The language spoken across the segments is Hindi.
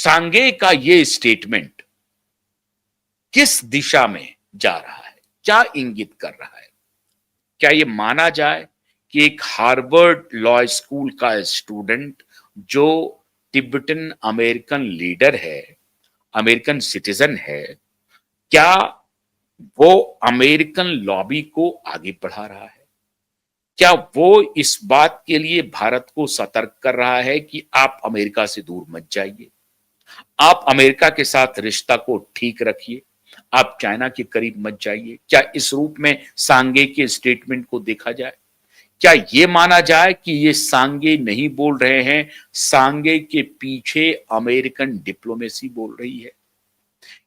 सांगे का ये स्टेटमेंट किस दिशा में जा रहा है, क्या इंगित कर रहा है? क्या ये माना जाए कि एक हार्वर्ड लॉ स्कूल का स्टूडेंट जो तिब्बतन अमेरिकन लीडर है, अमेरिकन सिटीजन है, क्या वो अमेरिकन लॉबी को आगे बढ़ा रहा है? क्या वो इस बात के लिए भारत को सतर्क कर रहा है कि आप अमेरिका से दूर मत जाइए, आप अमेरिका के साथ रिश्ता को ठीक रखिए, आप चाइना के करीब मत जाइए? क्या इस रूप में सांगे के स्टेटमेंट को देखा जाए? क्या यह माना जाए कि ये सांगे नहीं बोल रहे हैं, सांगे के पीछे अमेरिकन डिप्लोमेसी बोल रही है?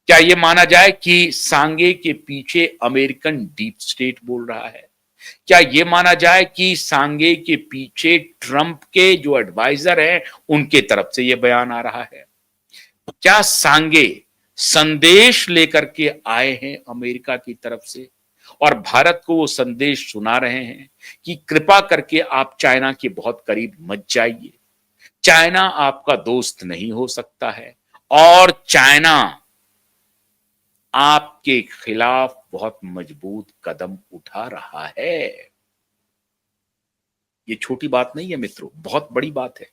क्या यह माना जाए कि सांगे के पीछे अमेरिकन डीप स्टेट बोल रहा है? क्या यह माना जाए कि सांगे के पीछे ट्रंप के जो एडवाइजर हैं उनके तरफ से यह बयान आ रहा है? क्या सांगे संदेश लेकर के आए हैं अमेरिका की तरफ से और भारत को वो संदेश सुना रहे हैं कि कृपा करके आप चाइना के बहुत करीब मत जाइए, चाइना आपका दोस्त नहीं हो सकता है और चाइना आपके खिलाफ बहुत मजबूत कदम उठा रहा है? ये छोटी बात नहीं है मित्रों, बहुत बड़ी बात है।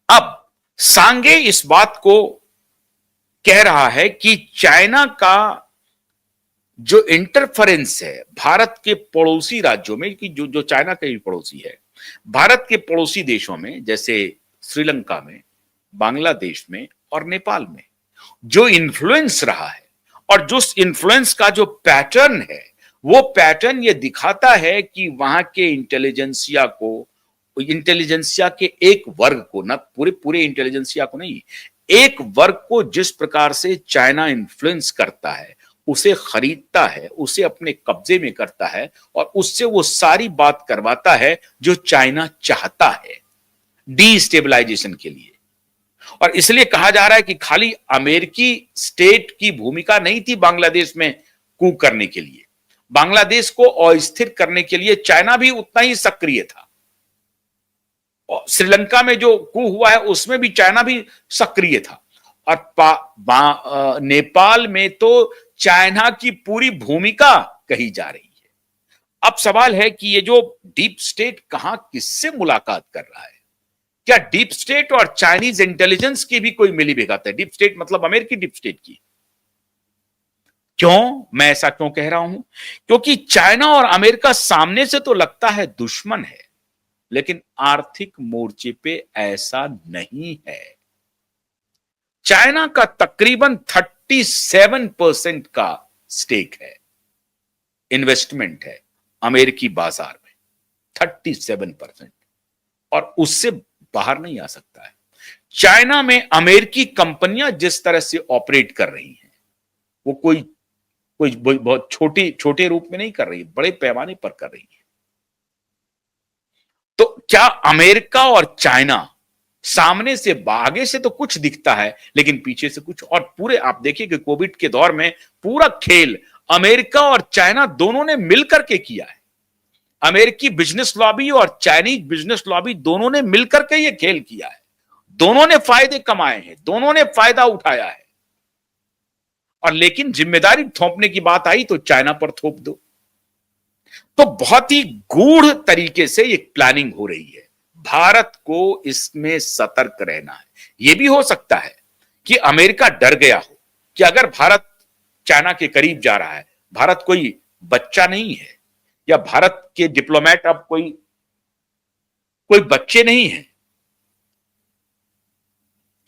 अब सांगे इस बात को कह रहा है कि चाइना का जो इंटरफेरेंस है भारत के पड़ोसी राज्यों में, कि जो जो चाइना के भी पड़ोसी है, भारत के पड़ोसी देशों में जैसे श्रीलंका में, बांग्लादेश में और नेपाल में जो इन्फ्लुएंस रहा है और जो इन्फ्लुएंस का जो पैटर्न है, वो पैटर्न ये दिखाता है कि वहां के इंटेलिजेंसिया को, इंटेलिजेंसिया के एक वर्ग को, ना पूरे पूरे इंटेलिजेंसिया को नहीं, एक वर्ग को जिस प्रकार से चाइना इन्फ्लुएंस करता है, उसे खरीदता है, उसे अपने कब्जे में करता है और उससे वो सारी बात करवाता है जो चाइना चाहता है डीस्टेबलाइजेशन के लिए। और इसलिए कहा जा रहा है कि खाली अमेरिकी स्टेट की भूमिका नहीं थी बांग्लादेश में कू करने के लिए, बांग्लादेश को अस्थिर करने के लिए चाइना भी उतना ही सक्रिय था। और श्रीलंका में जो कू हुआ है उसमें भी चाइना भी सक्रिय था। और नेपाल में तो चाइना की पूरी भूमिका कही जा रही है। अब सवाल है कि ये जो डीप स्टेट कहां किससे मुलाकात कर रहा है? क्या डीप स्टेट और चाइनीज इंटेलिजेंस की भी कोई मिली भगत है? डीप स्टेट मतलब अमेरिकी डीप स्टेट की। क्यों मैं ऐसा क्यों कह रहा हूं? क्योंकि चाइना और अमेरिका सामने से तो लगता है दुश्मन है, लेकिन आर्थिक मोर्चे पे ऐसा नहीं है। चाइना का तकरीबन 37% का स्टेक है, इन्वेस्टमेंट है अमेरिकी बाजार में, 37%, और उससे बाहर नहीं आ सकता है। चाइना में अमेरिकी कंपनियां जिस तरह से ऑपरेट कर रही हैं, वो कोई बहुत छोटे रूप में नहीं कर रही, बड़े पैमाने पर कर रही है। तो क्या अमेरिका और चाइना सामने से, आगे से तो कुछ दिखता है लेकिन पीछे से कुछ, और पूरे आप देखिए कि कोविड के दौर में पूरा खेल अमेरिका और चाइना दोनों ने मिलकर के किया है। अमेरिकी बिजनेस लॉबी और चाइनीज बिजनेस लॉबी दोनों ने मिलकर के ये खेल किया है, दोनों ने फायदे कमाए हैं, दोनों ने फायदा उठाया है। और लेकिन जिम्मेदारी थोपने की बात आई तो चाइना पर थोप दो। तो बहुत ही गूढ़ तरीके से ये प्लानिंग हो रही है। भारत को इसमें सतर्क रहना है। यह भी हो सकता है कि अमेरिका डर गया हो कि अगर भारत चाइना के करीब जा रहा है, भारत कोई बच्चा नहीं है, या भारत के डिप्लोमेट अब कोई बच्चे नहीं हैं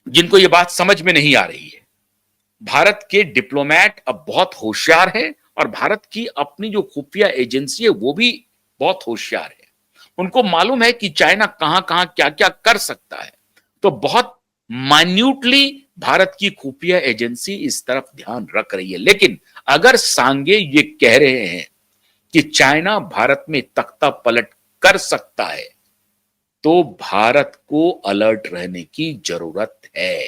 जिनको यह बात समझ में नहीं आ रही है। भारत के डिप्लोमेट अब बहुत होशियार हैं और भारत की अपनी जो खुफिया एजेंसी है वो भी बहुत होशियार है। उनको मालूम है कि चाइना कहां कहां क्या क्या कर सकता है। तो बहुत माइन्यूटली भारत की खुफिया एजेंसी इस तरफ ध्यान रख रही है। लेकिन अगर सांगे ये कह रहे हैं कि चाइना भारत में तख्ता पलट कर सकता है, तो भारत को अलर्ट रहने की जरूरत है,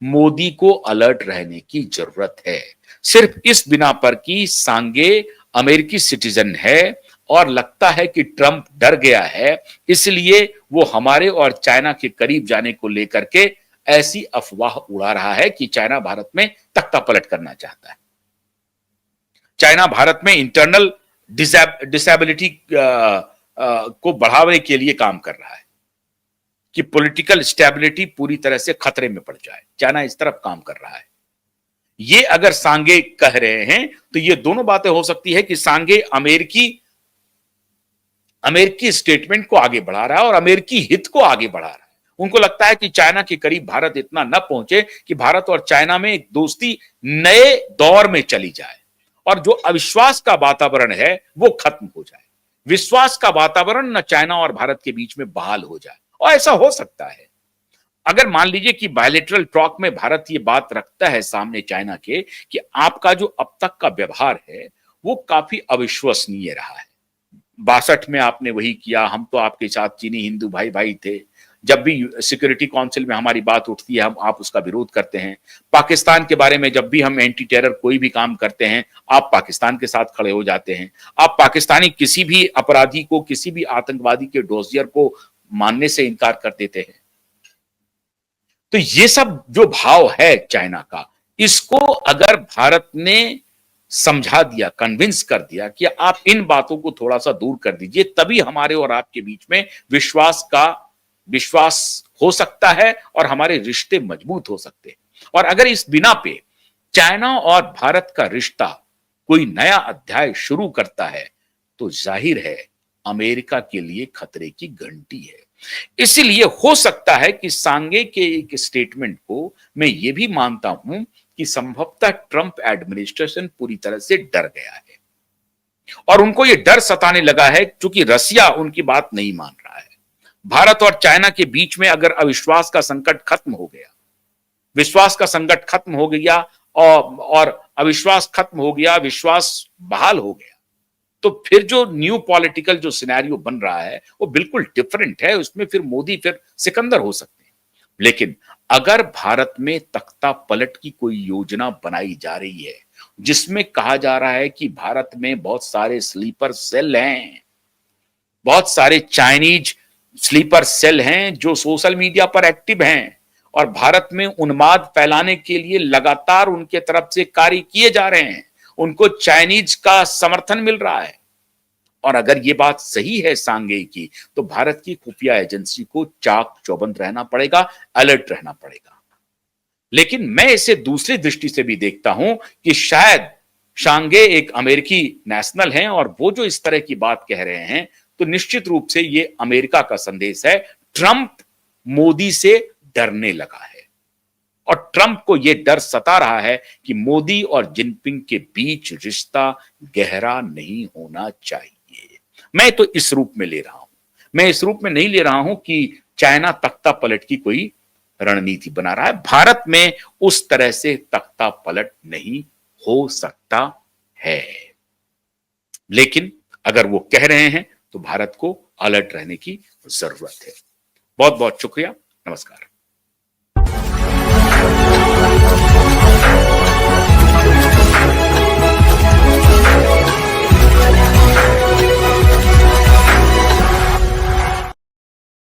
मोदी को अलर्ट रहने की जरूरत है। सिर्फ इस बिना पर कि सांगे अमेरिकी सिटीजन है और लगता है कि ट्रंप डर गया है, इसलिए वो हमारे और चाइना के करीब जाने को लेकर के ऐसी अफवाह उड़ा रहा है कि चाइना भारत में तख्ता पलट करना चाहता है। चाइना भारत में इंटरनल डिसेबिलिटी को बढ़ावे के लिए काम कर रहा है कि पॉलिटिकल स्टेबिलिटी पूरी तरह से खतरे में पड़ जाए। चाइना इस तरफ काम कर रहा है। ये अगर सांगे कह रहे हैं तो ये दोनों बातें हो सकती है कि सांगे अमेरिकी स्टेटमेंट को आगे बढ़ा रहा है और अमेरिकी हित को आगे बढ़ा रहा है। उनको लगता है कि चाइना के करीब भारत इतना न पहुंचे कि भारत और चाइना में एक दोस्ती नए दौर में चली जाए और जो अविश्वास का वातावरण है वो खत्म हो जाए। विश्वास का वातावरण न चाइना और भारत के बीच में बहाल हो जाए। और ऐसा हो सकता है अगर मान लीजिए कि बायलैटरल टॉक में भारत ये बात रखता है सामने चाइना के कि आपका जो अब तक का व्यवहार है वो काफी अविश्वसनीय रहा है। 62 में आपने वही किया, हम तो आपके साथ चीनी हिंदू भाई भाई थे। जब भी सिक्योरिटी काउंसिल में हमारी बात उठती है आप उसका विरोध करते हैं। पाकिस्तान के बारे में जब भी हम एंटी टेरर कोई भी काम करते हैं आप पाकिस्तान के साथ खड़े हो जाते हैं। आप पाकिस्तानी किसी भी अपराधी को, किसी भी आतंकवादी के डोजियर को मानने से इनकार कर देते हैं। तो ये सब जो भाव है चाइना का, इसको अगर भारत ने समझा दिया, कन्विंस कर दिया कि आप इन बातों को थोड़ा सा दूर कर दीजिए, तभी हमारे और आपके बीच में विश्वास हो सकता है और हमारे रिश्ते मजबूत हो सकते हैं। और अगर इस बिना पे चाइना और भारत का रिश्ता कोई नया अध्याय शुरू करता है तो जाहिर है अमेरिका के लिए खतरे की घंटी है। इसीलिए हो सकता है कि सांगे के एक स्टेटमेंट को मैं ये भी मानता हूं कि संभवतः ट्रंप एडमिनिस्ट्रेशन पूरी तरह से डर गया है और उनको ये डर सताने लगा है क्योंकि रसिया उनकी बात नहीं मान रहा है। भारत और चाइना के बीच में अगर अविश्वास का संकट खत्म हो गया, विश्वास का संकट खत्म हो गया और अविश्वास खत्म हो गया, विश्वास बहाल हो गया, तो फिर जो न्यू पॉलिटिकल जो सिनेरियो बन रहा है वो बिल्कुल डिफरेंट है। उसमें फिर मोदी फिर सिकंदर हो सकते हैं। लेकिन अगर भारत में तख्ता पलट की कोई योजना बनाई जा रही है जिसमें कहा जा रहा है कि भारत में बहुत सारे स्लीपर सेल हैं, बहुत सारे चाइनीज स्लीपर सेल हैं जो सोशल मीडिया पर एक्टिव हैं और भारत में उन्माद फैलाने के लिए लगातार उनके तरफ से कार्य किए जा रहे हैं, उनको चाइनीज का समर्थन मिल रहा है। और अगर ये बात सही है सांगे की तो भारत की खुफिया एजेंसी को चाक चौबंद रहना पड़ेगा, अलर्ट रहना पड़ेगा। लेकिन मैं इसे दूसरी दृष्टि से भी देखता हूं कि शायद सांगे एक अमेरिकी नेशनल हैं और वो जो इस तरह की बात कह रहे हैं तो निश्चित रूप से ये अमेरिका का संदेश है। ट्रंप मोदी से डरने लगा है और ट्रंप को यह डर सता रहा है कि मोदी और जिनपिंग के बीच रिश्ता गहरा नहीं होना चाहिए। मैं तो इस रूप में ले रहा हूं, मैं इस रूप में नहीं ले रहा हूं कि चाइना तख्ता पलट की कोई रणनीति बना रहा है। भारत में उस तरह से तख्ता पलट नहीं हो सकता है। लेकिन अगर वो कह रहे हैं तो भारत को अलर्ट रहने की जरूरत है। बहुत बहुत शुक्रिया। नमस्कार।